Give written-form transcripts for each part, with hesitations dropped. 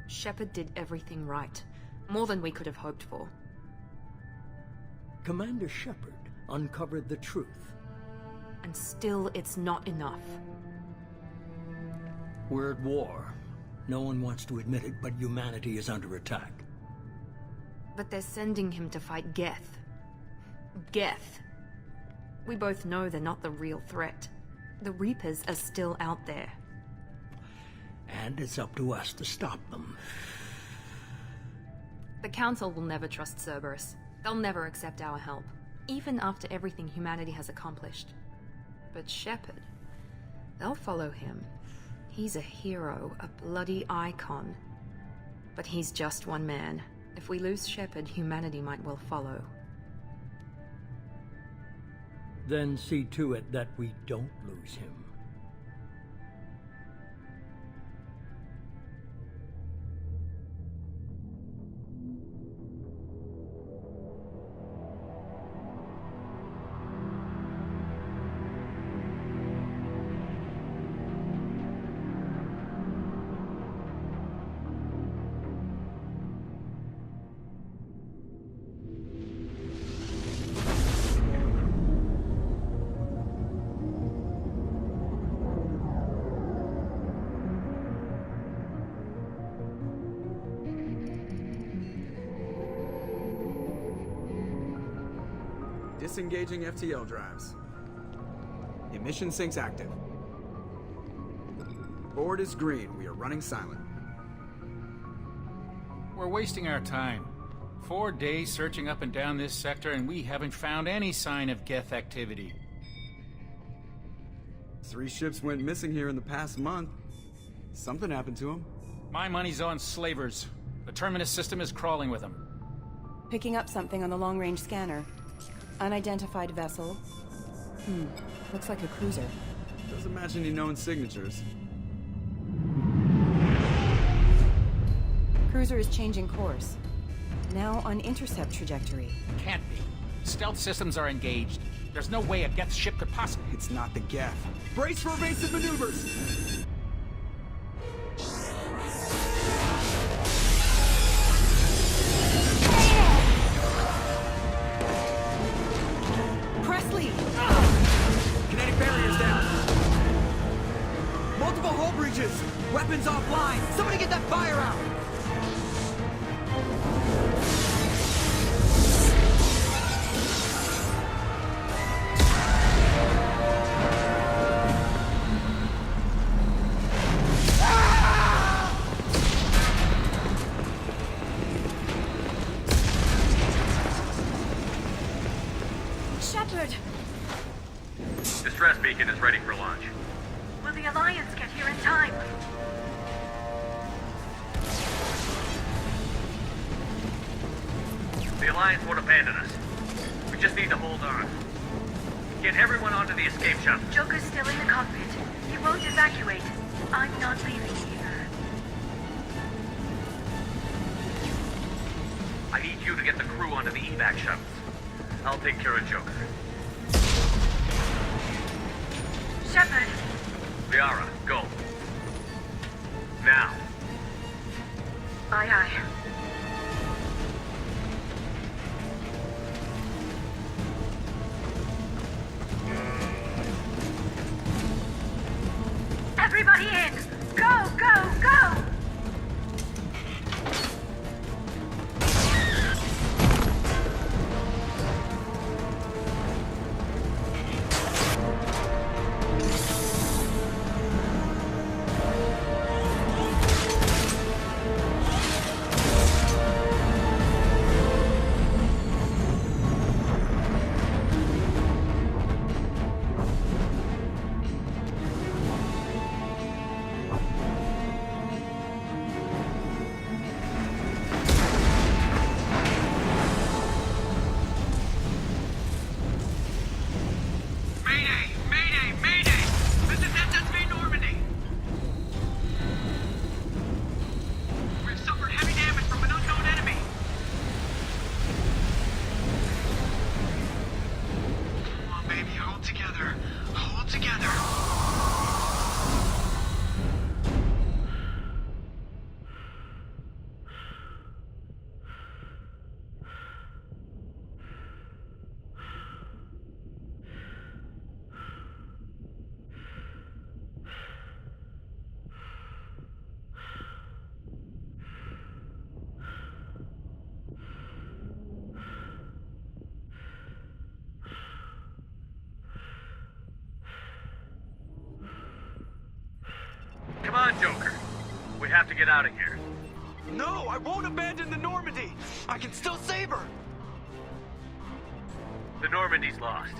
Shepard did everything right. More than we could have hoped for. Commander Shepard uncovered the truth. And still, it's not enough. We're at war. No one wants to admit it, but humanity is under attack. But they're sending him to fight Geth. Geth. We both know they're not the real threat. The Reapers are still out there. And it's up to us to stop them. The Council will never trust Cerberus. They'll never accept our help, even after everything humanity has accomplished. But Shepard, they'll follow him. He's a hero, a bloody icon. But he's just one man. If we lose Shepard, humanity might well follow. Then see to it that we don't lose him. Disengaging FTL drives. Emission sinks active. Board is green. We are running silent. We're wasting our time. 4 days searching up and down this sector, and we haven't found any sign of Geth activity. 3 ships went missing here in the past month. Something happened to them. My money's on slavers. The Terminus system is crawling with them. Picking up something on the long-range scanner. Unidentified vessel. Looks like a cruiser. Doesn't match any known signatures. Cruiser is changing course. Now on intercept trajectory. Can't be. Stealth systems are engaged. There's no way a Geth ship could possibly... It's not the Geth. Brace for evasive maneuvers! Kinetic barriers down. Multiple hull breaches. Weapons offline. Somebody get that fire out. Shepard! Distress beacon is ready for launch. Will the Alliance get here in time? The Alliance won't abandon us. We just need to hold on. Get everyone onto the escape shuttle. Joker's still in the cockpit. He won't evacuate. I'm not leaving either. I need you to get the crew onto the evac shuttles. I'll take care of Joker. Shepard! Liara, go. Now. Aye, aye. Everybody in! Go, go, go! on, Joker. We have to get out of here. No, I won't abandon the Normandy. I can still save her. The Normandy's lost.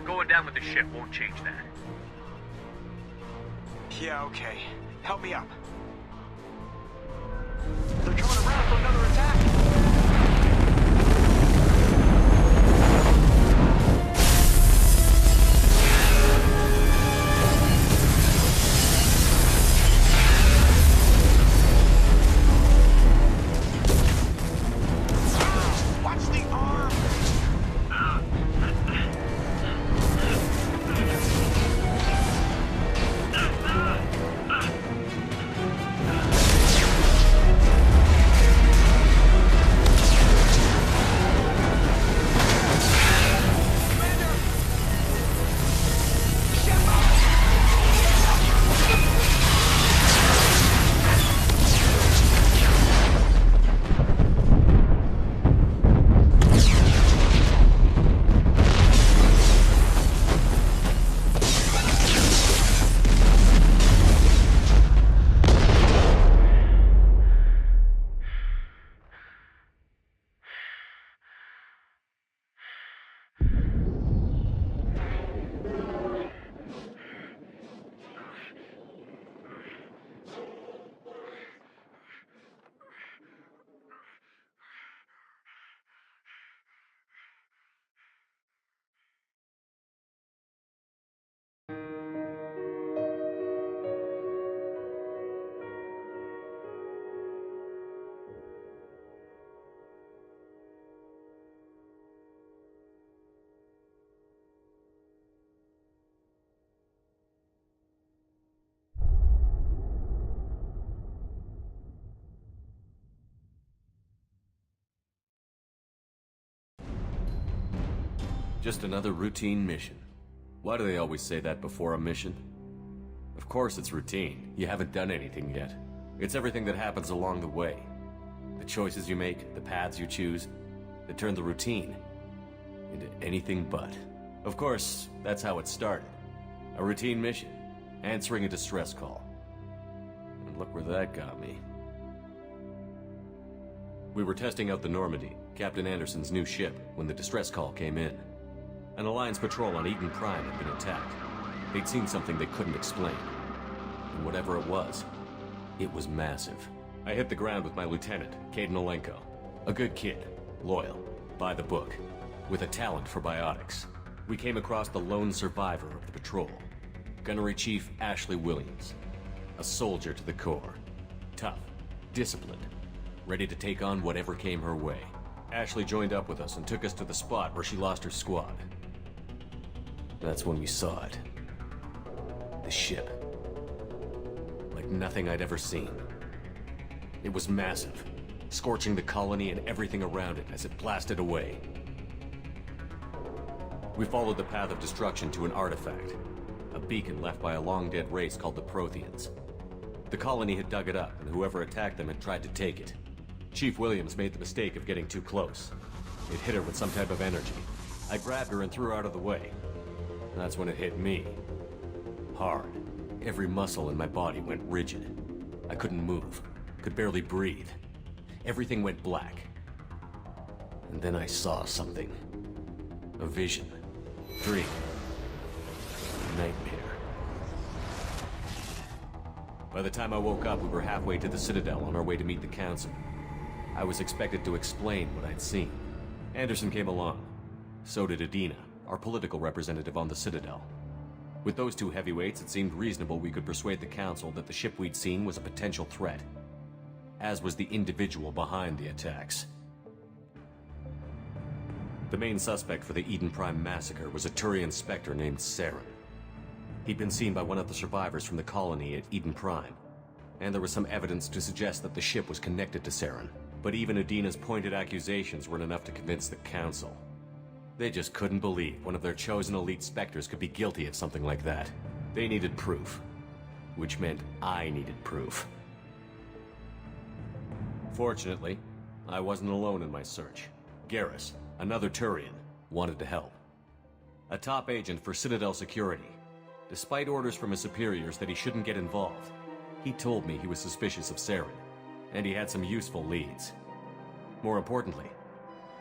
Going down with the ship won't change that. Yeah, okay. Help me up. They're coming around for another attack. Watch the arm! Just another routine mission. Why do they always say that before a mission? Of course it's routine. You haven't done anything yet. It's everything that happens along the way. The choices you make, the paths you choose, that turn the routine into anything but. Of course, that's how it started. A routine mission, answering a distress call. And look where that got me. We were testing out the Normandy, Captain Anderson's new ship, when the distress call came in. An Alliance patrol on Eden Prime had been attacked. They'd seen something they couldn't explain. And whatever it was massive. I hit the ground with my lieutenant, Caden Olenko. A good kid, loyal, by the book, with a talent for biotics. We came across the lone survivor of the patrol, Gunnery Chief Ashley Williams. A soldier to the core. Tough, disciplined, ready to take on whatever came her way. Ashley joined up with us and took us to the spot where she lost her squad. That's when we saw it. The ship. Like nothing I'd ever seen. It was massive, scorching the colony and everything around it as it blasted away. We followed the path of destruction to an artifact, a beacon left by a long-dead race called the Protheans. The colony had dug it up, and whoever attacked them had tried to take it. Chief Williams made the mistake of getting too close. It hit her with some type of energy. I grabbed her and threw her out of the way. And that's when it hit me. Hard. Every muscle in my body went rigid. I couldn't move. Could barely breathe. Everything went black. And then I saw something. A vision. Dream. Nightmare. By the time I woke up, we were halfway to the Citadel on our way to meet the Council. I was expected to explain what I'd seen. Anderson came along. So did Edina, our political representative on the Citadel. With those two heavyweights, it seemed reasonable we could persuade the Council that the ship we'd seen was a potential threat. As was the individual behind the attacks. The main suspect for the Eden Prime massacre was a Turian Spectre named Saren. He'd been seen by one of the survivors from the colony at Eden Prime, and there was some evidence to suggest that the ship was connected to Saren. But even Edina's pointed accusations weren't enough to convince the Council. They just couldn't believe one of their chosen elite Spectres could be guilty of something like that. They needed proof. Which meant I needed proof. Fortunately, I wasn't alone in my search. Garrus, another Turian, wanted to help. A top agent for Citadel security. Despite orders from his superiors that he shouldn't get involved, He told me he was suspicious of Saren, and he had some useful leads. More importantly,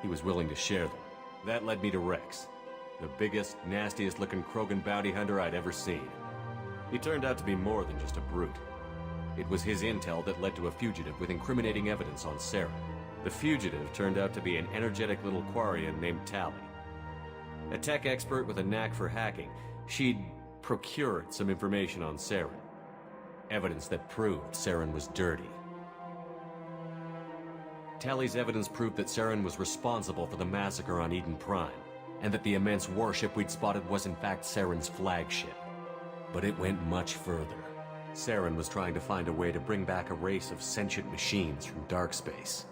he was willing to share them. That led me to Rex, the biggest, nastiest-looking Krogan bounty hunter I'd ever seen. He turned out to be more than just a brute. It was his intel that led to a fugitive with incriminating evidence on Saren. The fugitive turned out to be an energetic little Quarian named Tally. A tech expert with a knack for hacking, she'd procured some information on Saren. Evidence that proved Saren was dirty. Tally's evidence proved that Saren was responsible for the massacre on Eden Prime, and that the immense warship we'd spotted was in fact Saren's flagship. But it went much further. Saren was trying to find a way to bring back a race of sentient machines from dark space.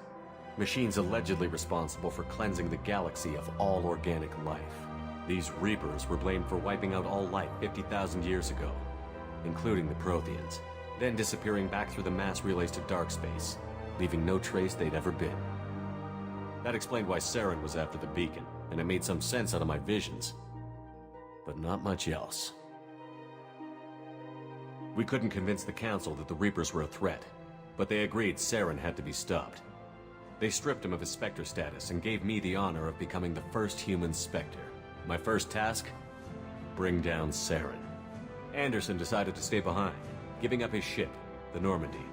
Machines allegedly responsible for cleansing the galaxy of all organic life. These Reapers were blamed for wiping out all life 50,000 years ago, including the Protheans, then disappearing back through the mass relays to dark space, leaving no trace they'd ever been. That explained why Saren was after the beacon, and it made some sense out of my visions. But not much else. We couldn't convince the Council that the Reapers were a threat, but they agreed Saren had to be stopped. They stripped him of his Spectre status and gave me the honor of becoming the first human Spectre. My first task? Bring down Saren. Anderson decided to stay behind, giving up his ship, the Normandy.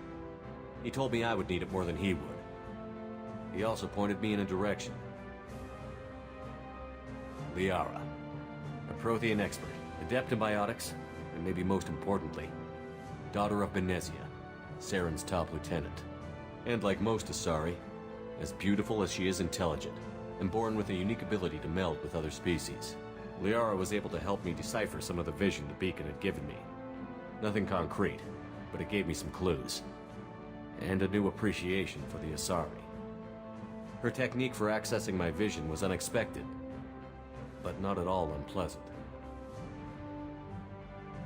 He told me I would need it more than he would. He also pointed me in a direction. Liara, a Prothean expert, adept in biotics, and maybe most importantly, daughter of Benezia, Saren's top lieutenant. And like most Asari, as beautiful as she is intelligent, and born with a unique ability to meld with other species. Liara was able to help me decipher some of the vision the beacon had given me. Nothing concrete, but it gave me some clues. And a new appreciation for the Asari. Her technique for accessing my vision was unexpected, but not at all unpleasant.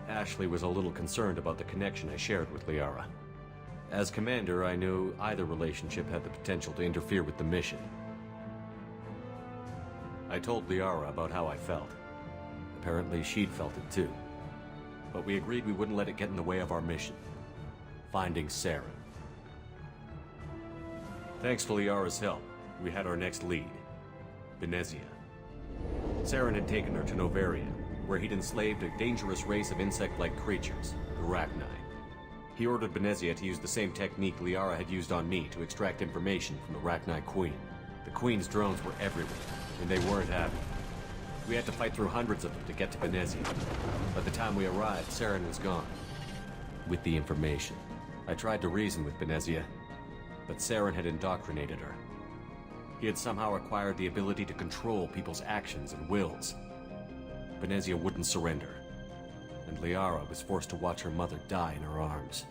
Ashley was a little concerned about the connection I shared with Liara. As commander, I knew either relationship had the potential to interfere with the mission. I told Liara about how I felt. Apparently she'd felt it too. But we agreed we wouldn't let it get in the way of our mission. Finding Saren. Thanks to Liara's help, we had our next lead. Benezia. Saren had taken her to Novaria, where he'd enslaved a dangerous race of insect-like creatures, the Rachni. He ordered Benezia to use the same technique Liara had used on me to extract information from the Rachni Queen. The Queen's drones were everywhere, and they weren't happy. We had to fight through hundreds of them to get to Benezia. By the time we arrived, Saren was gone. With the information. I tried to reason with Benezia, but Saren had indoctrinated her. He had somehow acquired the ability to control people's actions and wills. Benezia wouldn't surrender, and Liara was forced to watch her mother die in her arms.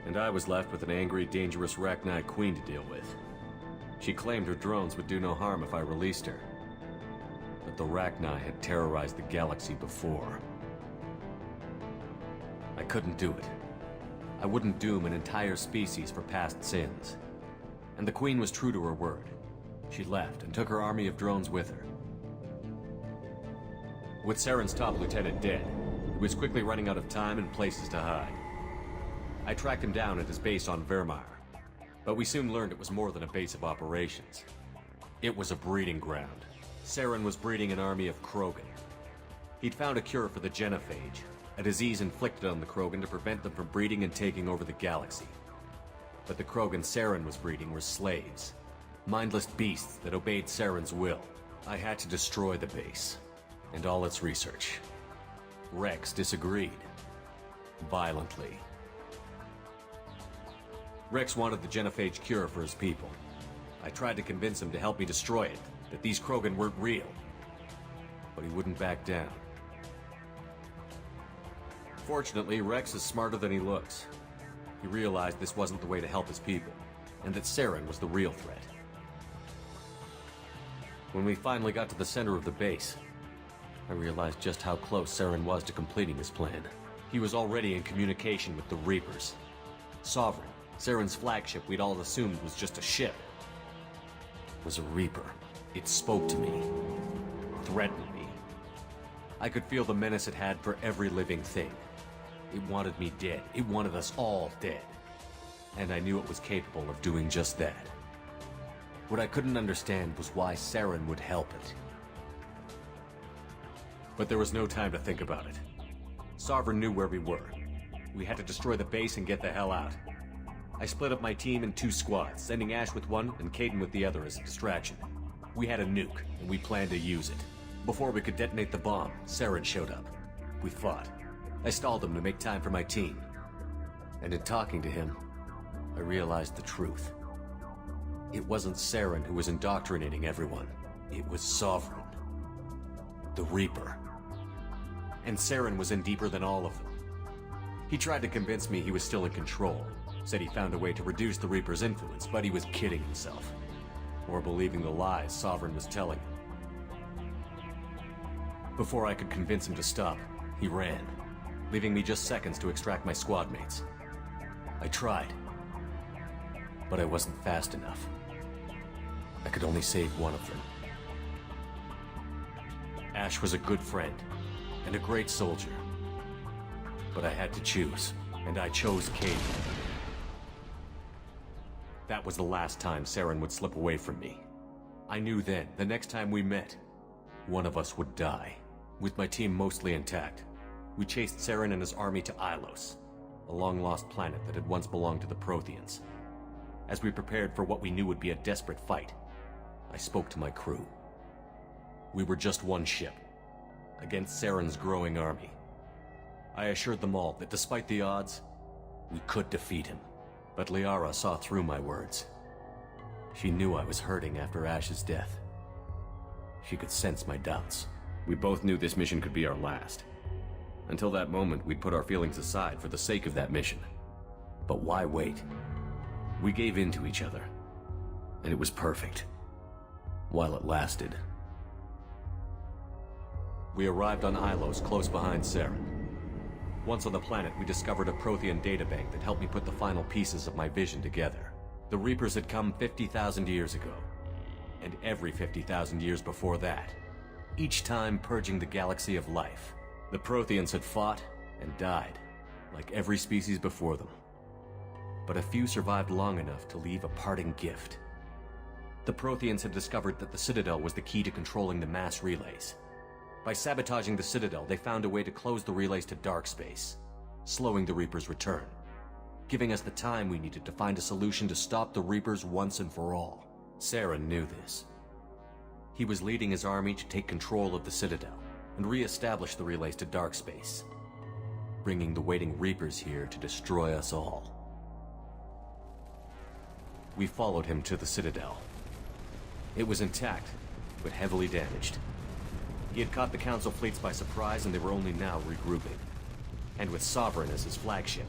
And I was left with an angry, dangerous Rachni Queen to deal with. She claimed her drones would do no harm if I released her. But the Rachni had terrorized the galaxy before. I couldn't do it. I wouldn't doom an entire species for past sins. And the Queen was true to her word. She left and took her army of drones with her. With Saren's top lieutenant dead, he was quickly running out of time and places to hide. I tracked him down at his base on Vermeer, but we soon learned it was more than a base of operations. It was a breeding ground. Saren was breeding an army of Krogan. He'd found a cure for the genophage, a disease inflicted on the Krogan to prevent them from breeding and taking over the galaxy. But the Krogan Saren was breeding were slaves, mindless beasts that obeyed Saren's will. I had to destroy the base, and all its research. Rex disagreed. Violently. Rex wanted the genophage cure for his people. I tried to convince him to help me destroy it, that these Krogan weren't real. But he wouldn't back down. Fortunately, Rex is smarter than he looks. He realized this wasn't the way to help his people, and that Saren was the real threat. When we finally got to the center of the base, I realized just how close Saren was to completing his plan. He was already in communication with the Reapers. Sovereign, Saren's flagship we'd all assumed was just a ship, was a Reaper. It spoke to me, threatened me. I could feel the menace it had for every living thing. It wanted me dead. It wanted us all dead. And I knew it was capable of doing just that. What I couldn't understand was why Saren would help it. But there was no time to think about it. Sovereign knew where we were. We had to destroy the base and get the hell out. I split up my team in 2 squads, sending Ash with one and Caden with the other as a distraction. We had a nuke, and we planned to use it. Before we could detonate the bomb, Saren showed up. We fought. I stalled him to make time for my team. And in talking to him, I realized the truth. It wasn't Saren who was indoctrinating everyone. It was Sovereign. The Reaper. And Saren was in deeper than all of them. He tried to convince me he was still in control. Said he found a way to reduce the Reaper's influence, but he was kidding himself. Or believing the lies Sovereign was telling him. Before I could convince him to stop, he ran, leaving me just seconds to extract my squad mates. I tried, but I wasn't fast enough. I could only save one of them. Ash was a good friend, and a great soldier. But I had to choose, and I chose Caden. That was the last time Saren would slip away from me. I knew then, the next time we met, one of us would die. With my team mostly intact, we chased Saren and his army to Ilos, a long-lost planet that had once belonged to the Protheans. As we prepared for what we knew would be a desperate fight, I spoke to my crew. We were just one ship, against Saren's growing army. I assured them all that despite the odds, we could defeat him. But Liara saw through my words. She knew I was hurting after Ash's death. She could sense my doubts. We both knew this mission could be our last. Until that moment, we'd put our feelings aside for the sake of that mission. But why wait? We gave in to each other, and it was perfect. While it lasted. We arrived on Ilos, close behind Saren. Once on the planet, we discovered a Prothean databank that helped me put the final pieces of my vision together. The Reapers had come 50,000 years ago, and every 50,000 years before that, each time purging the galaxy of life. The Protheans had fought and died, like every species before them. But a few survived long enough to leave a parting gift. The Protheans had discovered that the Citadel was the key to controlling the mass relays. By sabotaging the Citadel, they found a way to close the relays to dark space, slowing the Reaper's return, giving us the time we needed to find a solution to stop the Reapers once and for all. Saren knew this. He was leading his army to take control of the Citadel and re-establish the relays to dark space, bringing the waiting Reapers here to destroy us all. We followed him to the Citadel. It was intact, but heavily damaged. He had caught the Council fleets by surprise, and they were only now regrouping. And with Sovereign as his flagship,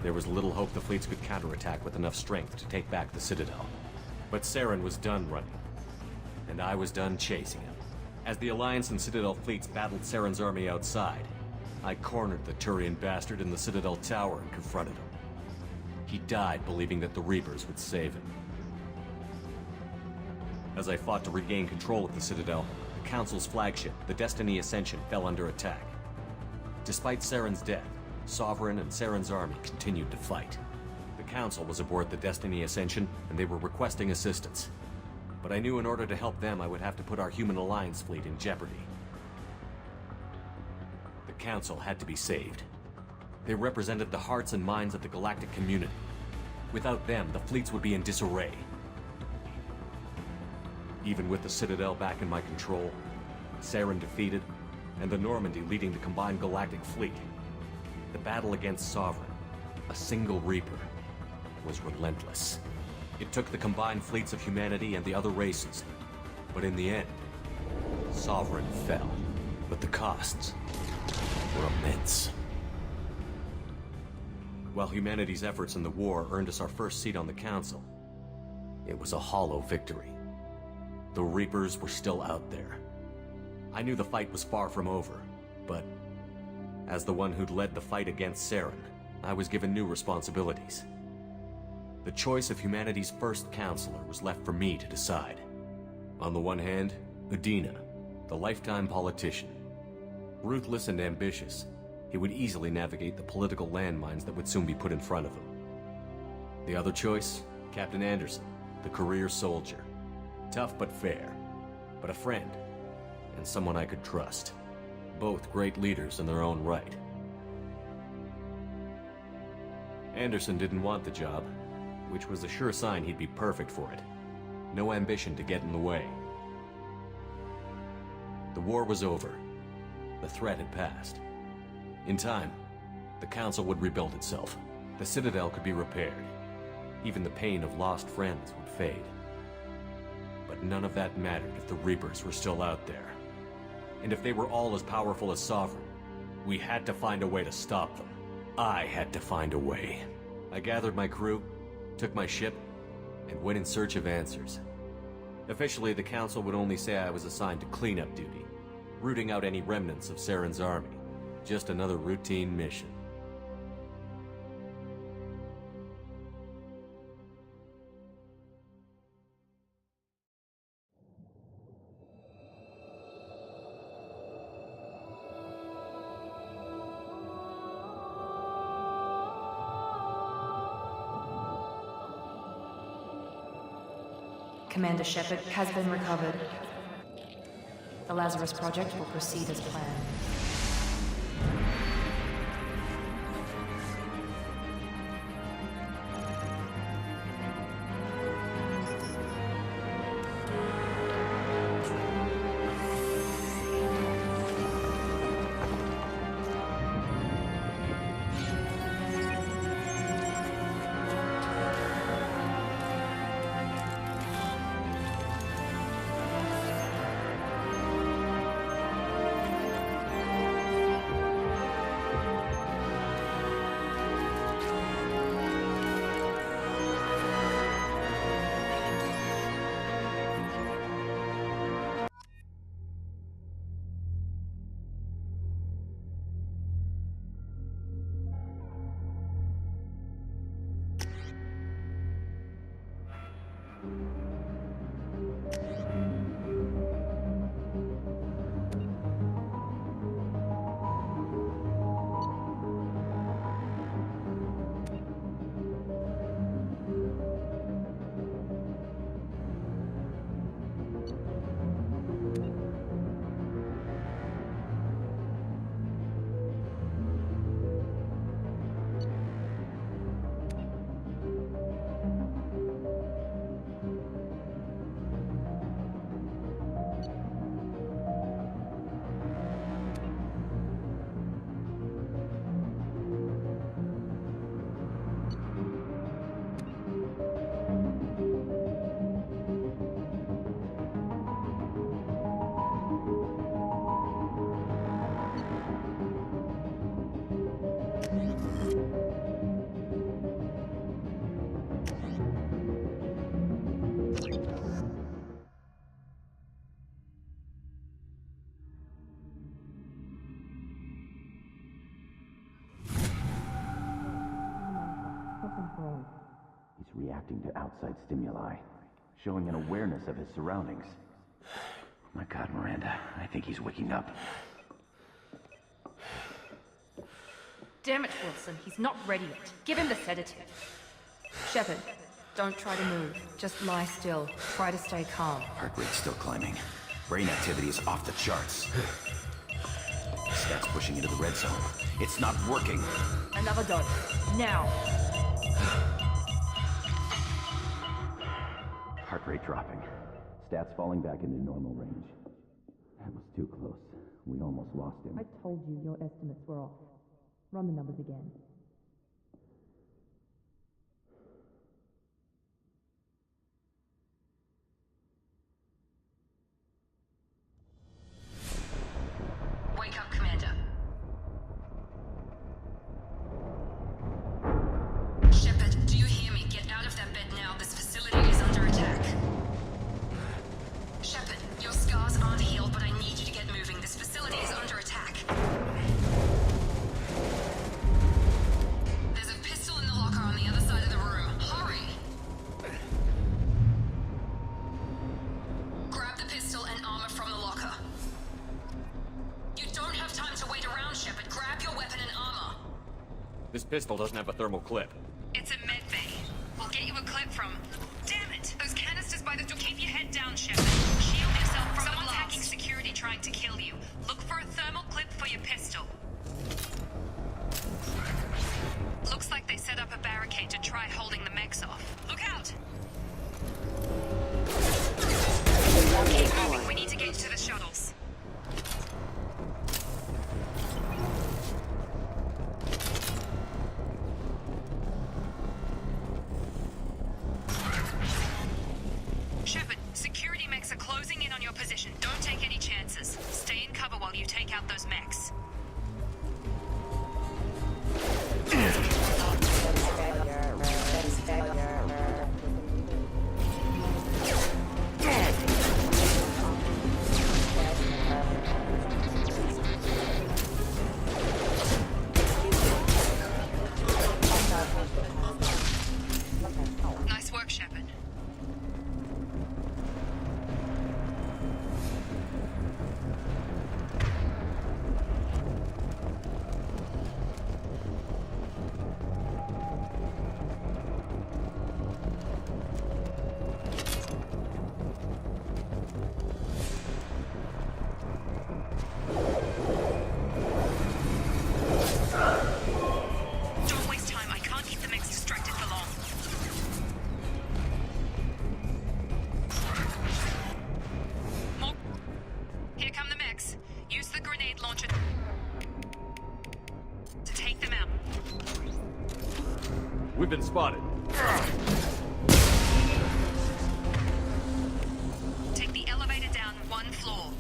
there was little hope the fleets could counterattack with enough strength to take back the Citadel. But Saren was done running, and I was done chasing him. As the Alliance and Citadel fleets battled Saren's army outside, I cornered the Turian bastard in the Citadel tower and confronted him. He died believing that the Reapers would save him. As I fought to regain control of the Citadel, the Council's flagship, the Destiny Ascension, fell under attack. Despite Saren's death, Sovereign and Saren's army continued to fight. The Council was aboard the Destiny Ascension, and they were requesting assistance. But I knew in order to help them, I would have to put our human Alliance fleet in jeopardy. The Council had to be saved. They represented the hearts and minds of the galactic community. Without them, the fleets would be in disarray. Even with the Citadel back in my control, Saren defeated, and the Normandy leading the combined galactic fleet, the battle against Sovereign, a single Reaper, was relentless. It took the combined fleets of humanity and the other races, but in the end, Sovereign fell. But the costs were immense. While humanity's efforts in the war earned us our first seat on the Council, it was a hollow victory. The Reapers were still out there. I knew the fight was far from over, but as the one who'd led the fight against Saren, I was given new responsibilities. The choice of humanity's first counselor was left for me to decide. On the one hand, Jedná, the lifetime politician. Ruthless and ambitious, he would easily navigate the political landmines that would soon be put in front of him. The other choice? Captain Anderson, the career soldier. Tough but fair, but a friend, and someone I could trust. Both great leaders in their own right. Anderson didn't want the job, which was a sure sign he'd be perfect for it. No ambition to get in the way. The war was over. The threat had passed. In time, the Council would rebuild itself. The Citadel could be repaired. Even the pain of lost friends would fade. But none of that mattered if the Reapers were still out there. And if they were all as powerful as Sovereign, we had to find a way to stop them. I had to find a way. I gathered my crew, took my ship, and went in search of answers. Officially, the Council would only say I was assigned to cleanup duty, rooting out any remnants of Saren's army. Just another routine mission. Commander Shepard has been recovered. The Lazarus Project will proceed as planned. He's reacting to outside stimuli, showing an awareness of his surroundings. My God, Miranda, I think he's waking up. Damn it, Wilson, he's not ready yet. Give him the sedative. Shepard, don't try to move. Just lie still. Try to stay calm. Heart rate's still climbing. Brain activity is off the charts. Stats pushing into the red zone. It's not working. Another dose. Now. Heart rate dropping. Stats falling back into normal range. That was too close. We almost lost him. I told you your estimates were off. Run the numbers again. Wake up, Commander. Shepard, do you hear me? Get out of that bed now. This facility is under attack. Shepard, your scars aren't healed, but I need you to get moving. This facility is under attack. This pistol doesn't have a thermal clip. It's a med bay. We'll get you a clip from... Damn it! Those canisters by the door. Keep your head down, Shepard. Shield yourself from Someone's hacking security trying to kill you. Look for a thermal clip for your pistol. Looks like they set up a barricade to try holding the mechs off. Look out! Keep moving. We need to get to the shuttles. Shepard, security mechs are closing in on your position. Don't take any chances. Stay in cover while you take out those mechs. Nice work, Shepard. Don't waste time. I can't keep the mechs distracted for long. More. Here come the mechs. Use the grenade launcher to take them out. We've been spotted. Take the elevator down one floor.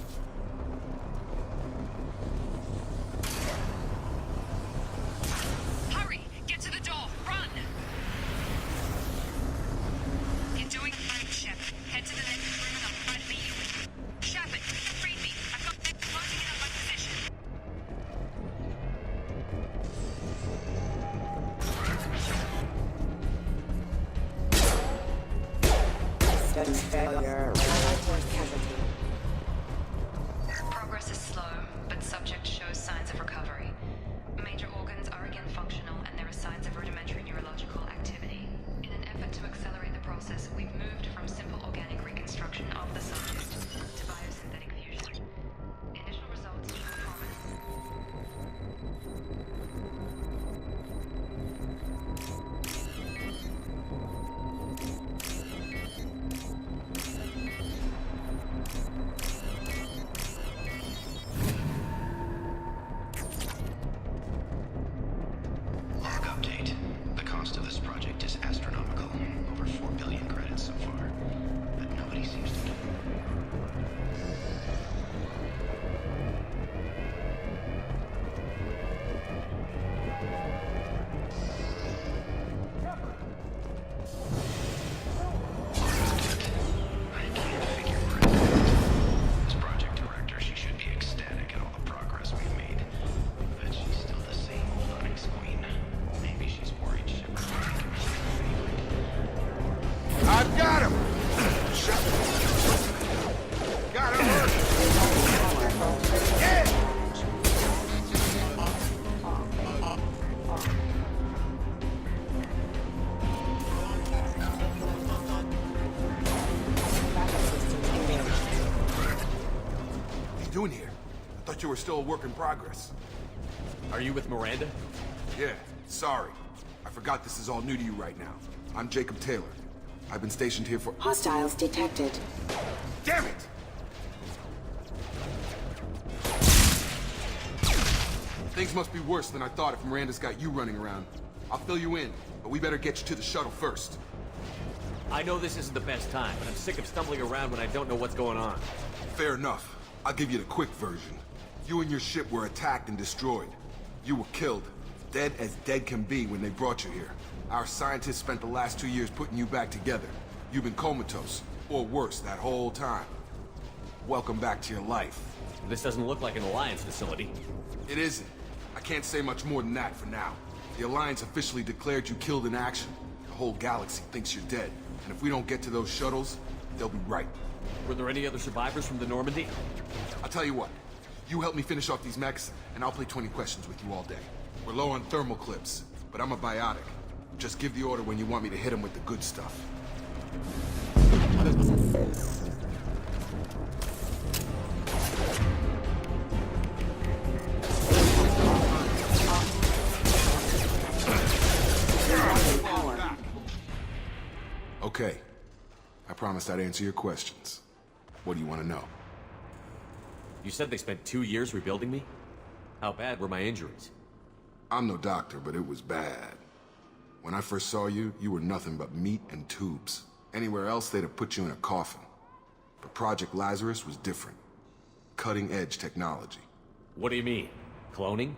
Hurry! Get to the door! Run! You're doing great, Shep. Head to the next room and I'll try to meet you. Shepard, read me. I've got them closing in on my position. Progress is slow, but subject shows signs of recovery. Major organs are again functional, and there are signs of rudimentary neurological activity. In an effort to accelerate the process, we've moved from simple organic reconstruction of the subject to biosynthetic fusion. Initial results show promise. Log update. The cost of this project is astronomical. Over 4 billion credits so far. But nobody seems to know. I can't figure where it is. This project director, she should be ecstatic at all the progress we've made. But she's still the same old Onyx Queen. Maybe she's worried Shepard will make him her favorite. I've got him! Got him! Yeah! What are you doing here? I thought you were still a work in progress. Are you with Miranda? Yeah, sorry. I forgot this is all new to you right now. I'm Jacob Taylor. I've been stationed here for— Hostiles detected. Damn it! Things must be worse than I thought if Miranda's got you running around. I'll fill you in, but we better get you to the shuttle first. I know this isn't the best time, but I'm sick of stumbling around when I don't know what's going on. Fair enough. I'll give you the quick version. You and your ship were attacked and destroyed. You were killed. Dead as dead can be when they brought you here. Our scientists spent the last 2 years putting you back together. You've been comatose, or worse, that whole time. Welcome back to your life. This doesn't look like an Alliance facility. It isn't. I can't say much more than that for now. The Alliance officially declared you killed in action. The whole galaxy thinks you're dead. And if we don't get to those shuttles, they'll be right. Were there any other survivors from the Normandy? I'll tell you what. You help me finish off these mechs, and I'll play 20 questions with you all day. We're low on thermal clips. but I'm a biotic. Just give the order when you want me to hit him with the good stuff. Okay. I promised I'd answer your questions. What do you want to know? You said they spent 2 years rebuilding me? How bad were my injuries? I'm no doctor, but it was bad. When I first saw you, you were nothing but meat and tubes. Anywhere else, they'd have put you in a coffin. But Project Lazarus was different. Cutting-edge technology. What do you mean? Cloning?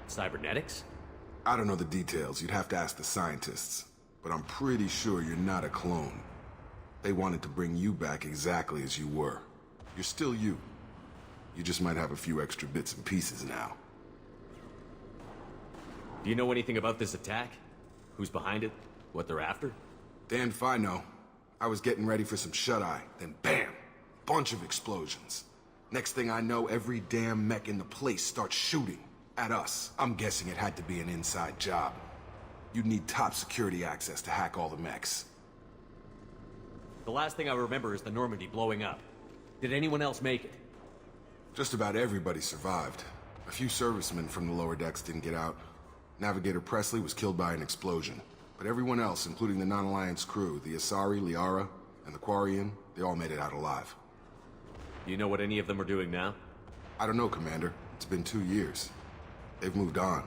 Cybernetics? I don't know the details. You'd have to ask the scientists. But I'm pretty sure you're not a clone. They wanted to bring you back exactly as you were. You're still you. You just might have a few extra bits and pieces now. Do you know anything about this attack? Who's behind it? What they're after? Damned if I know. I was getting ready for some shut-eye, then bam! Bunch of explosions. Next thing I know, every damn mech in the place starts shooting at us. I'm guessing it had to be an inside job. You'd need top security access to hack all the mechs. The last thing I remember is the Normandy blowing up. Did anyone else make it? Just about everybody survived. A few servicemen from the lower decks didn't get out. Navigator Presley was killed by an explosion. But everyone else, including the non-Alliance crew, the Asari, Liara, and the Quarian, they all made it out alive. Do you know what any of them are doing now? I don't know, Commander. It's been 2 years. They've moved on.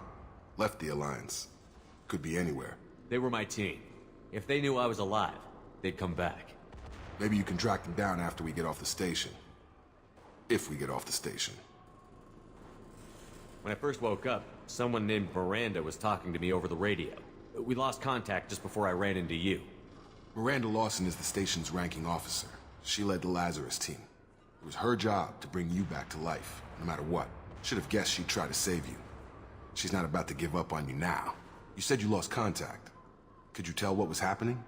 Left the Alliance. Could be anywhere. They were my team. If they knew I was alive, they'd come back. Maybe you can track them down after we get off the station. If we get off the station. When I first woke up, someone named Miranda was talking to me over the radio. We lost contact just before I ran into you. Miranda Lawson is the station's ranking officer. She led the Lazarus team. It was her job to bring you back to life, no matter what. Should have guessed she'd try to save you. She's not about to give up on you now. You said you lost contact. Could you tell what was happening?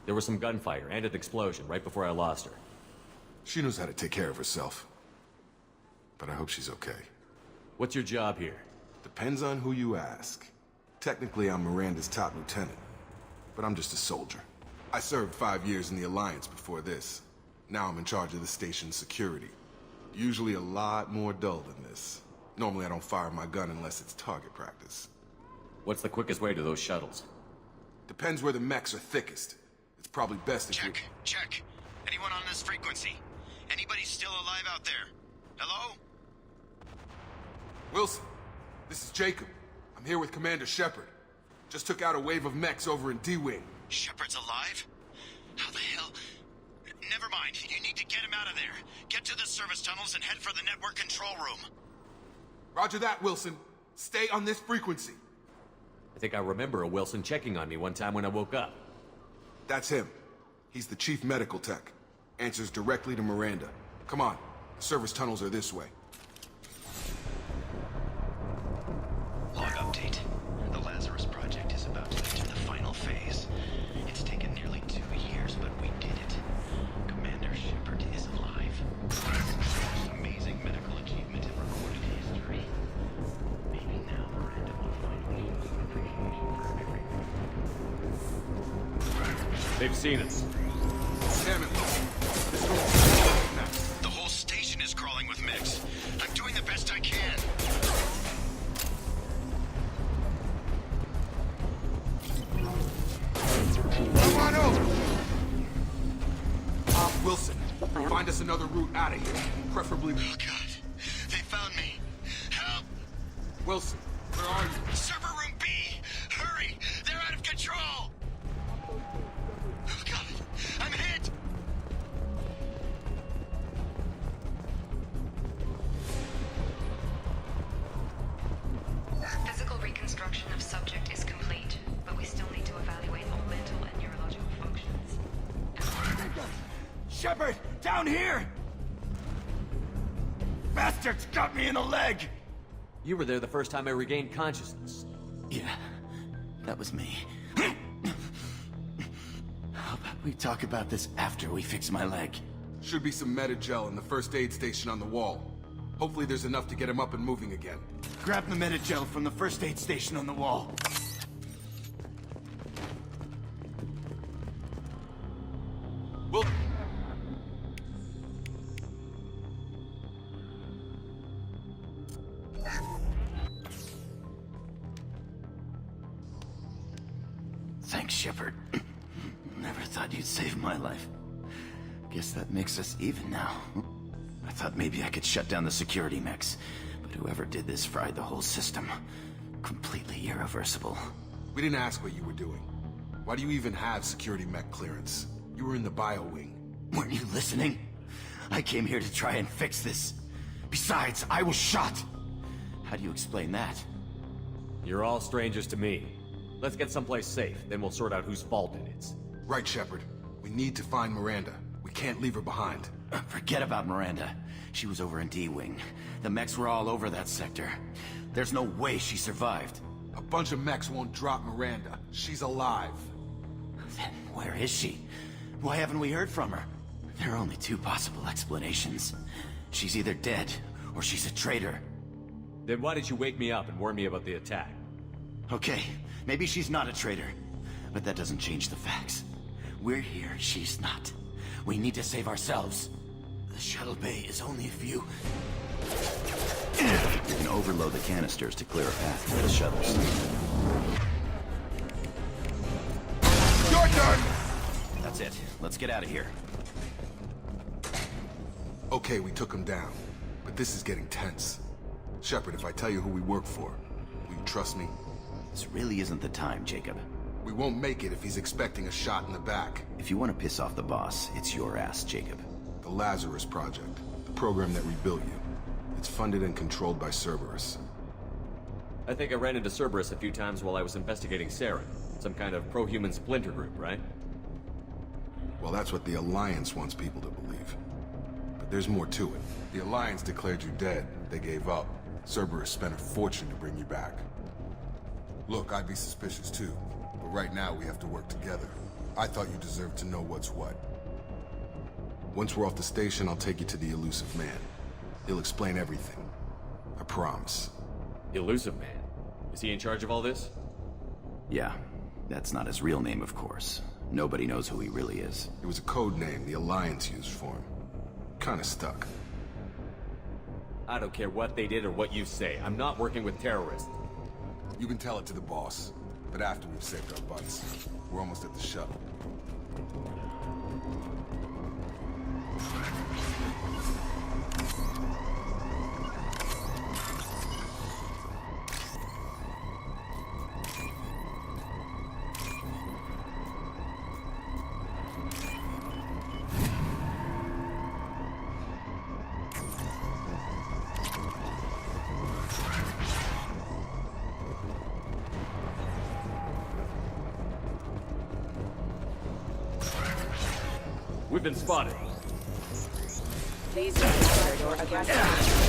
There was some gunfire and an explosion right before I lost her. She knows how to take care of herself. But I hope she's okay. What's your job here? Depends on who you ask. Technically, I'm Miranda's top lieutenant. But I'm just a soldier. I served 5 years in the Alliance before this. Now I'm in charge of the station's security. Usually a lot more dull than this. Normally I don't fire my gun unless it's target practice. What's the quickest way to those shuttles? Depends where the mechs are thickest. It's probably best if you... Check. Anyone on this frequency? Anybody still alive out there? Hello? Wilson, this is Jacob. I'm here with Commander Shepard. Just took out a wave of mechs over in D-Wing. Shepard's alive? How the hell? Never mind. You need to get him out of there. Get to the service tunnels and head for the network control room. Roger that, Wilson. Stay on this frequency. I think I remember a Wilson checking on me one time when I woke up. That's him. He's the chief medical tech. Answers directly to Miranda. Come on. The service tunnels are this way. Log update. The Lazarus project is about to enter the final phase. It's taken nearly 2 years, but we did it. Commander Shepard is alive. Amazing medical achievement in recorded history. Maybe now Miranda will finally show some appreciation for everything. They've seen us. Damn it. The whole station is crawling with mechs. I'm doing the best I can. Come on over! Wilson, find us another route out of here. Preferably... Oh, God. They found me. Help! Wilson, where are you? Server room B! Hurry! They're out of control! Oh, God. I'm hit! Physical reconstruction of subject is complete, but we still need to evaluate all mental and neurological functions. Shepard! Down here! Bastards got me in the leg! You were there the first time I regained consciousness. Yeah, that was me. How about we talk about this after we fix my leg? Should be some Metagel in the first aid station on the wall. Hopefully there's enough to get him up and moving again. Grab the Metagel from the first aid station on the wall. Thanks, Shepard. Never thought you'd save my life. Guess that makes us even now. I thought maybe I could shut down the security mechs, but whoever did this fried the whole system. Completely irreversible. We didn't ask what you were doing. Why do you even have security mech clearance? You were in the bio wing. Weren't you listening? I came here to try and fix this. Besides, I was shot. How do you explain that? You're all strangers to me. Let's get someplace safe, then we'll sort out whose fault it is. Right, Shepard. We need to find Miranda. We can't leave her behind. Forget about Miranda. She was over in D-Wing. The mechs were all over that sector. There's no way she survived. A bunch of mechs won't drop Miranda. She's alive. Then where is she? Why haven't we heard from her? There are only two possible explanations. She's either dead, or she's a traitor. Then why did you wake me up and warn me about the attack? Okay, maybe she's not a traitor. But that doesn't change the facts. We're here, she's not. We need to save ourselves. The shuttle bay is only a few... You can overload the canisters to clear a path for the shuttles. Your turn! That's it. Let's get out of here. Okay, we took him down. But this is getting tense. Shepard, if I tell you who we work for, will you trust me? This really isn't the time, Jacob. We won't make it if he's expecting a shot in the back. If you want to piss off the boss, it's your ass, Jacob. The Lazarus Project. The program that rebuilt you. It's funded and controlled by Cerberus. I think I ran into Cerberus a few times while I was investigating Sarah. Some kind of pro-human splinter group, right? Well, that's what the Alliance wants people to believe. But there's more to it. The Alliance declared you dead. They gave up. Cerberus spent a fortune to bring you back. Look, I'd be suspicious too. But right now we have to work together. I thought you deserved to know what's what. Once we're off the station, I'll take you to the Elusive Man. He'll explain everything. I promise. Elusive Man? Is he in charge of all this? Yeah. That's not his real name, of course. Nobody knows who he really is. It was a code name the Alliance used for him. Kinda stuck. I don't care what they did or what you say. I'm not working with terrorists. You can tell it to the boss. But after we've saved our butts. We're almost at the shuttle. We've been spotted. Please register your address.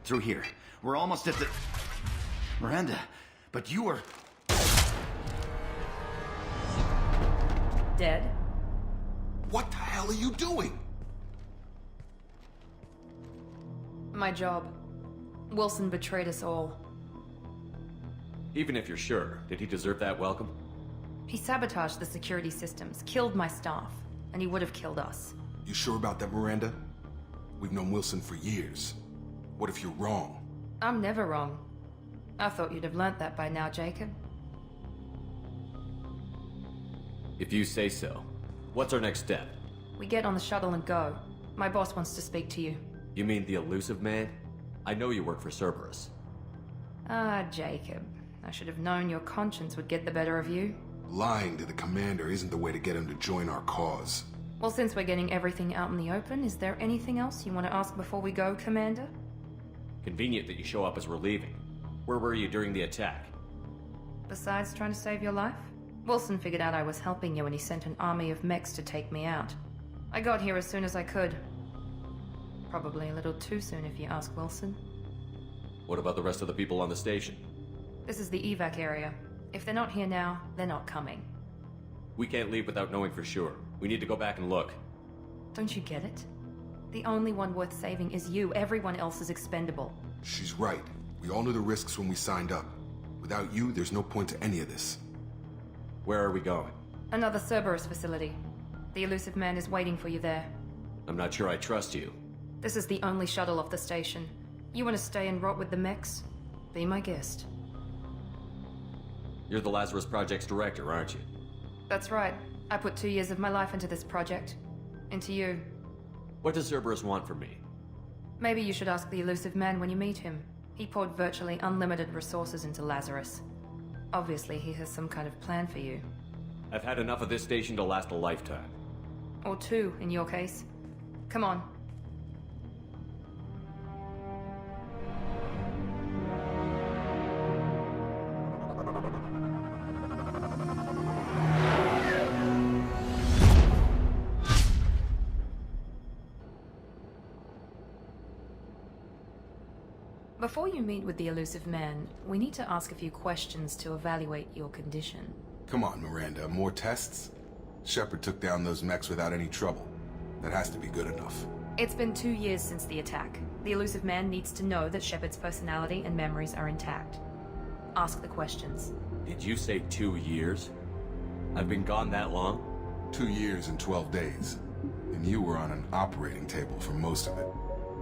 through here. We're almost at the... Miranda, but you were... Dead? What the hell are you doing? My job. Wilson betrayed us all. Even if you're sure, did he deserve that welcome? He sabotaged the security systems, killed my staff, and he would have killed us. You sure about that, Miranda? We've known Wilson for years. What if you're wrong? I'm never wrong. I thought you'd have learnt that by now, Jacob. If you say so. What's our next step? We get on the shuttle and go. My boss wants to speak to you. You mean the elusive man? I know you work for Cerberus. Ah, Jacob. I should have known your conscience would get the better of you. Lying to the commander isn't the way to get him to join our cause. Well, since we're getting everything out in the open, is there anything else you want to ask before we go, Commander? Convenient that you show up as we're leaving. Where were you during the attack? Besides trying to save your life? Wilson figured out I was helping you and he sent an army of mechs to take me out. I got here as soon as I could. Probably a little too soon if you ask Wilson. What about the rest of the people on the station? This is the evac area. If they're not here now, they're not coming. We can't leave without knowing for sure. We need to go back and look. Don't you get it? The only one worth saving is you. Everyone else is expendable. She's right. We all knew the risks when we signed up. Without you, there's no point to any of this. Where are we going? Another Cerberus facility. The elusive man is waiting for you there. I'm not sure I trust you. This is the only shuttle off the station. You want to stay and rot with the mechs? Be my guest. You're the Lazarus Project's director, aren't you? That's right. I put 2 years of my life into this project. Into you. What does Cerberus want from me? Maybe you should ask the elusive man when you meet him. He poured virtually unlimited resources into Lazarus. Obviously, he has some kind of plan for you. I've had enough of this station to last a lifetime. Or 2, in your case. Come on. Before you meet with the elusive man, we need to ask a few questions to evaluate your condition. Come on, Miranda. More tests? Shepard took down those mechs without any trouble. That has to be good enough. It's been 2 years since the attack. The elusive man needs to know that Shepard's personality and memories are intact. Ask the questions. Did you say 2 years? I've been gone that long? 2 years and 12 days. And you were on an operating table for most of it.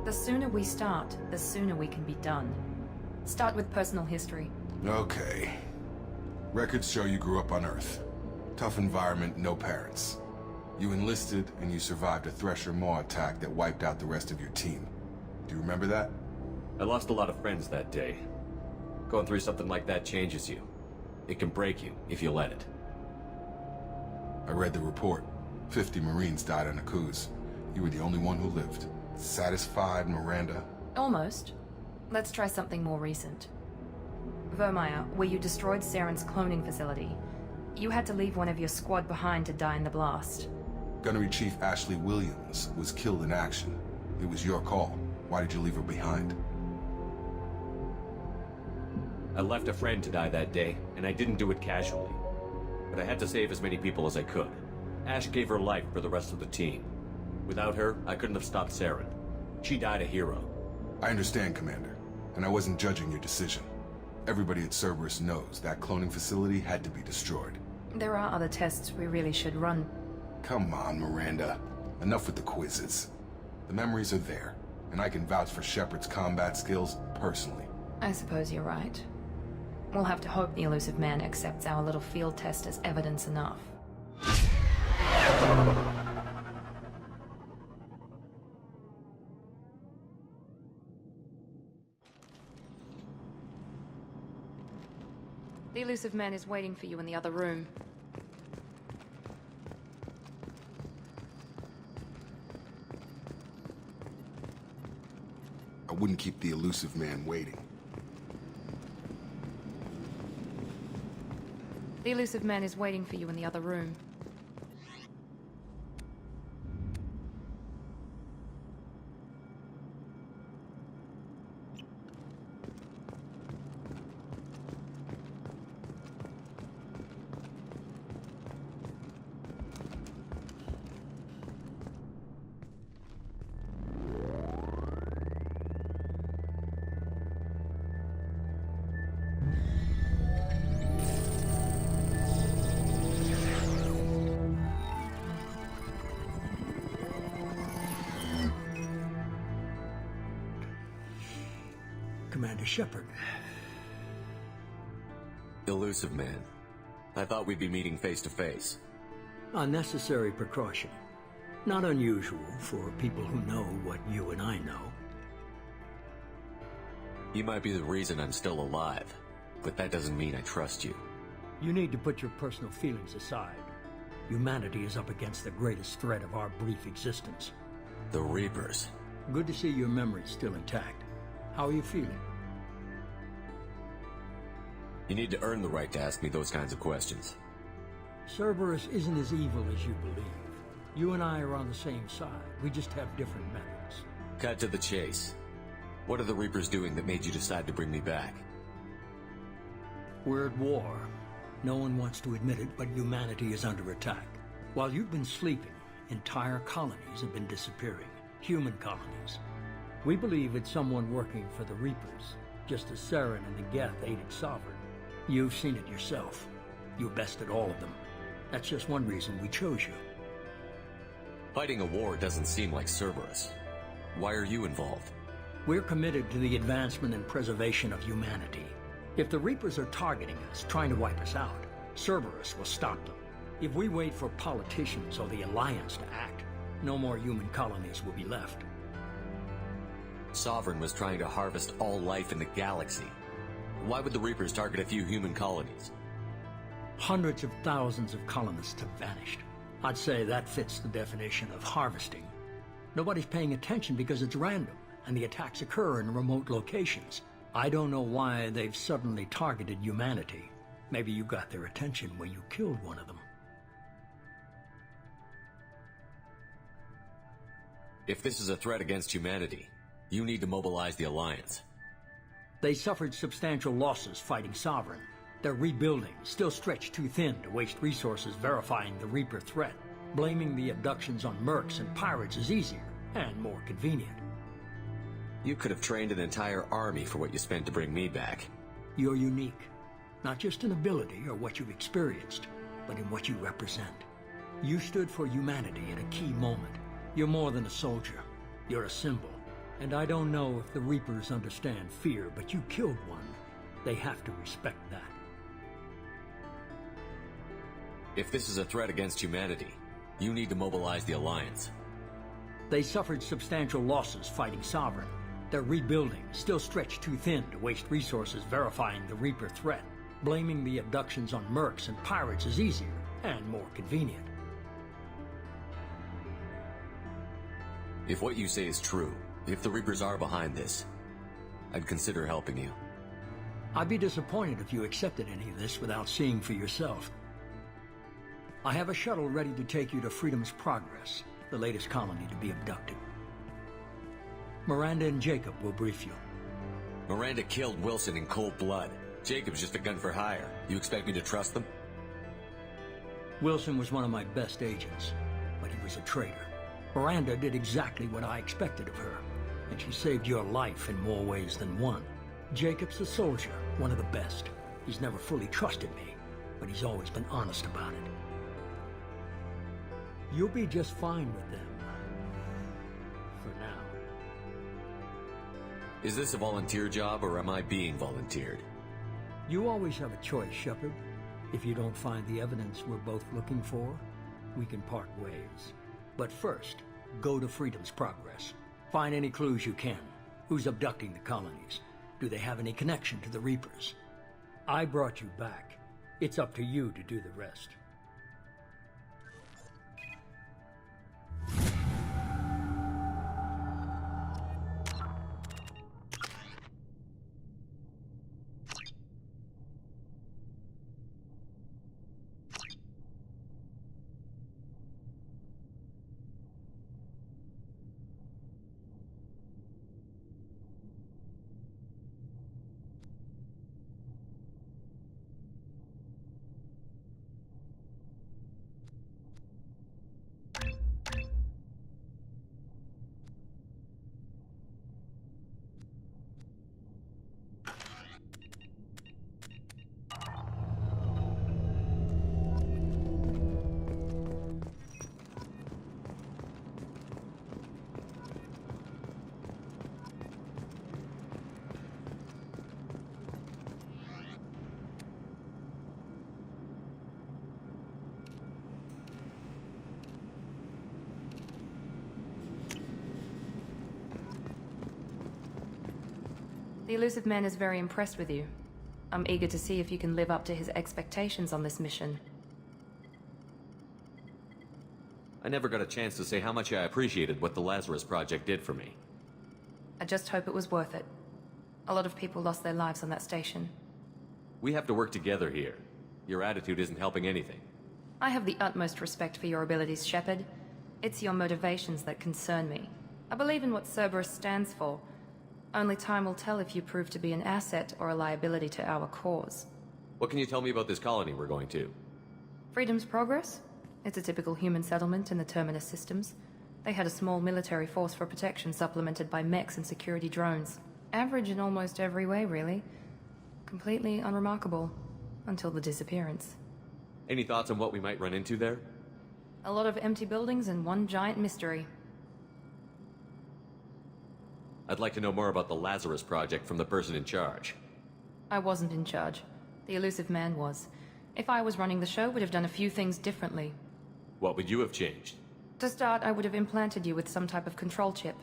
The sooner we start, the sooner we can be done. Start with personal history. Okay. Records show you grew up on Earth. Tough environment, no parents. You enlisted and you survived a Thresher Maw attack that wiped out the rest of your team. Do you remember that? I lost a lot of friends that day. Going through something like that changes you. It can break you if you let it. I read the report. 50 Marines died on Akuz. You were the only one who lived. Satisfied, Miranda? Almost. Let's try something more recent. Vermeer, where you destroyed Saren's cloning facility. You had to leave one of your squad behind to die in the blast. Gunnery Chief Ashley Williams was killed in action. It was your call. Why did you leave her behind? I left a friend to die that day, and I didn't do it casually. But I had to save as many people as I could. Ash gave her life for the rest of the team. Without her, I couldn't have stopped Saren. She died a hero. I understand, Commander, and I wasn't judging your decision. Everybody at Cerberus knows that cloning facility had to be destroyed. There are other tests we really should run. Come on, Miranda. Enough with the quizzes. The memories are there, and I can vouch for Shepard's combat skills personally. I suppose you're right. We'll have to hope the elusive man accepts our little field test as evidence enough. The elusive man is waiting for you in the other room. I wouldn't keep the elusive man waiting. The elusive man is waiting for you in the other room. Commander Shepard. Elusive man. I thought we'd be meeting face to face. A necessary precaution. Not unusual for people who know what you and I know. You might be the reason I'm still alive, but that doesn't mean I trust you. You need to put your personal feelings aside. Humanity is up against the greatest threat of our brief existence. The Reapers. Good to see your memory's still intact. How are you feeling? You need to earn the right to ask me those kinds of questions. Cerberus isn't as evil as you believe. You and I are on the same side. We just have different methods. Cut to the chase. What are the Reapers doing that made you decide to bring me back? We're at war. No one wants to admit it, but humanity is under attack. While you've been sleeping, entire colonies have been disappearing. Human colonies. We believe it's someone working for the Reapers, just as Saren and the Geth aided Sovereign. You've seen it yourself. You bested all of them. That's just one reason we chose you. Fighting a war doesn't seem like Cerberus. Why are you involved? We're committed to the advancement and preservation of humanity. If the Reapers are targeting us, trying to wipe us out, Cerberus will stop them. If we wait for politicians or the Alliance to act, no more human colonies will be left. Sovereign was trying to harvest all life in the galaxy. Why would the Reapers target a few human colonies? Hundreds of thousands of colonists have vanished. I'd say that fits the definition of harvesting. Nobody's paying attention because it's random, and the attacks occur in remote locations. I don't know why they've suddenly targeted humanity. Maybe you got their attention when you killed one of them. If this is a threat against humanity, you need to mobilize the Alliance. They suffered substantial losses fighting Sovereign. They're rebuilding, still stretched too thin to waste resources verifying the Reaper threat. Blaming the abductions on mercs and pirates is easier and more convenient. You could have trained an entire army for what you spent to bring me back. You're unique, not just in ability or what you've experienced, but in what you represent. You stood for humanity at a key moment. You're more than a soldier. You're a symbol. And I don't know if the Reapers understand fear, but you killed one. They have to respect that. If this is a threat against humanity, you need to mobilize the Alliance. They suffered substantial losses fighting Sovereign. They're rebuilding, still stretched too thin to waste resources verifying the Reaper threat. Blaming the abductions on mercs and pirates is easier and more convenient. If what you say is true, if the Reapers are behind this, I'd consider helping you. I'd be disappointed if you accepted any of this without seeing for yourself. I have a shuttle ready to take you to Freedom's Progress, the latest colony to be abducted. Miranda and Jacob will brief you. Miranda killed Wilson in cold blood. Jacob's just a gun for hire. You expect me to trust them? Wilson was one of my best agents, but he was a traitor. Miranda did exactly what I expected of her, and she saved your life in more ways than one. Jacob's a soldier, one of the best. He's never fully trusted me, but he's always been honest about it. You'll be just fine with them. For now. Is this a volunteer job, or am I being volunteered? You always have a choice, Shepard. If you don't find the evidence we're both looking for, we can part ways. But first, go to Freedom's Progress. Find any clues you can. Who's abducting the colonies? Do they have any connection to the Reapers? I brought you back. It's up to you to do the rest. The elusive man is very impressed with you. I'm eager to see if you can live up to his expectations on this mission. I never got a chance to say how much I appreciated what the Lazarus Project did for me. I just hope it was worth it. A lot of people lost their lives on that station. We have to work together here. Your attitude isn't helping anything. I have the utmost respect for your abilities, Shepard. It's your motivations that concern me. I believe in what Cerberus stands for. Only time will tell if you prove to be an asset or a liability to our cause. What can you tell me about this colony we're going to? Freedom's Progress? It's a typical human settlement in the Terminus systems. They had a small military force for protection supplemented by mechs and security drones. Average in almost every way, really. Completely unremarkable. Until the disappearance. Any thoughts on what we might run into there? A lot of empty buildings and one giant mystery. I'd like to know more about the Lazarus Project from the person in charge. I wasn't in charge. The elusive man was. If I was running the show, would have done a few things differently. What would you have changed? To start, I would have implanted you with some type of control chip.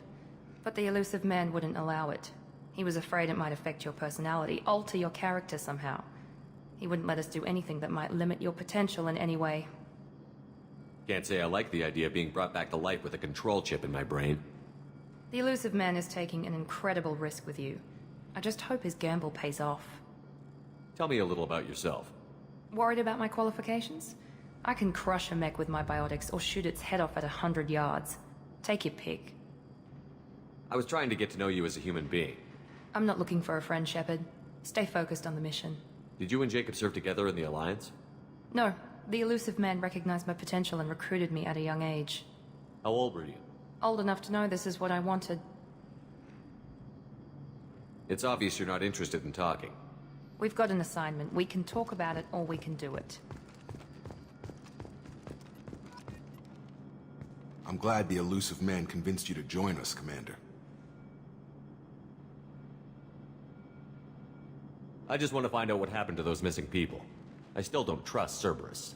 But the elusive man wouldn't allow it. He was afraid it might affect your personality, alter your character somehow. He wouldn't let us do anything that might limit your potential in any way. Can't say I like the idea of being brought back to life with a control chip in my brain. The elusive man is taking an incredible risk with you. I just hope his gamble pays off. Tell me a little about yourself. Worried about my qualifications? I can crush a mech with my biotics or shoot its head off at 100 yards. Take your pick. I was trying to get to know you as a human being. I'm not looking for a friend, Shepard. Stay focused on the mission. Did you and Jacob serve together in the Alliance? No. The elusive man recognized my potential and recruited me at a young age. How old were you? Old enough to know this is what I wanted. It's obvious you're not interested in talking. We've got an assignment. We can talk about it or we can do it. I'm glad the elusive man convinced you to join us, Commander. I just want to find out what happened to those missing people. I still don't trust Cerberus.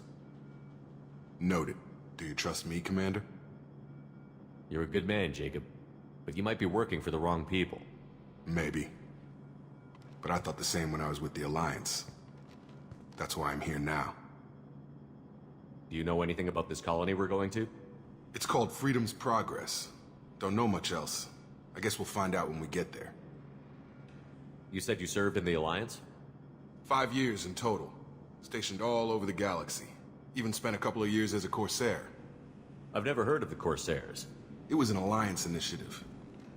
Noted. Do you trust me, Commander? You're a good man, Jacob. But you might be working for the wrong people. Maybe. But I thought the same when I was with the Alliance. That's why I'm here now. Do you know anything about this colony we're going to? It's called Freedom's Progress. Don't know much else. I guess we'll find out when we get there. You said you served in the Alliance? 5 years in total. Stationed all over the galaxy. Even spent a couple of years as a Corsair. I've never heard of the Corsairs. It was an Alliance initiative.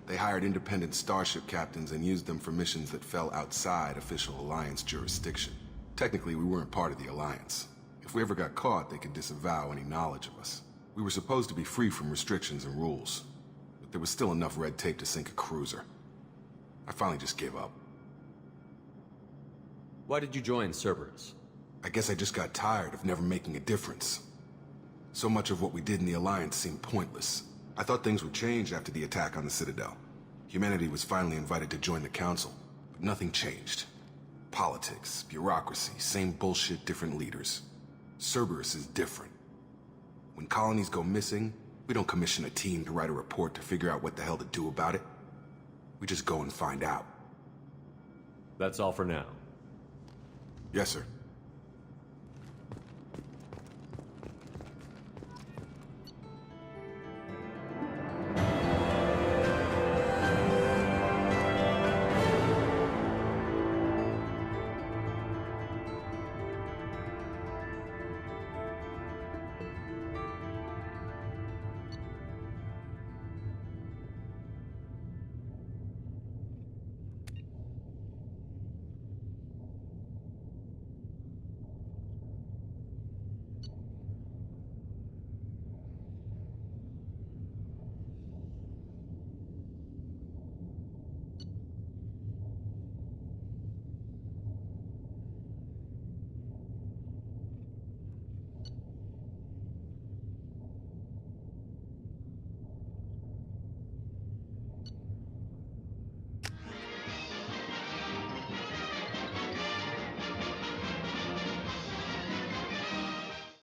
They hired independent starship captains and used them for missions that fell outside official Alliance jurisdiction. Technically, we weren't part of the Alliance. If we ever got caught, they could disavow any knowledge of us. We were supposed to be free from restrictions and rules. But there was still enough red tape to sink a cruiser. I finally just gave up. Why did you join Cerberus? I guess I just got tired of never making a difference. So much of what we did in the Alliance seemed pointless. I thought things would change after the attack on the Citadel. Humanity was finally invited to join the Council, but nothing changed. Politics, bureaucracy, same bullshit, different leaders. Cerberus is different. When colonies go missing, we don't commission a team to write a report to figure out what the hell to do about it. We just go and find out. That's all for now. Yes, sir.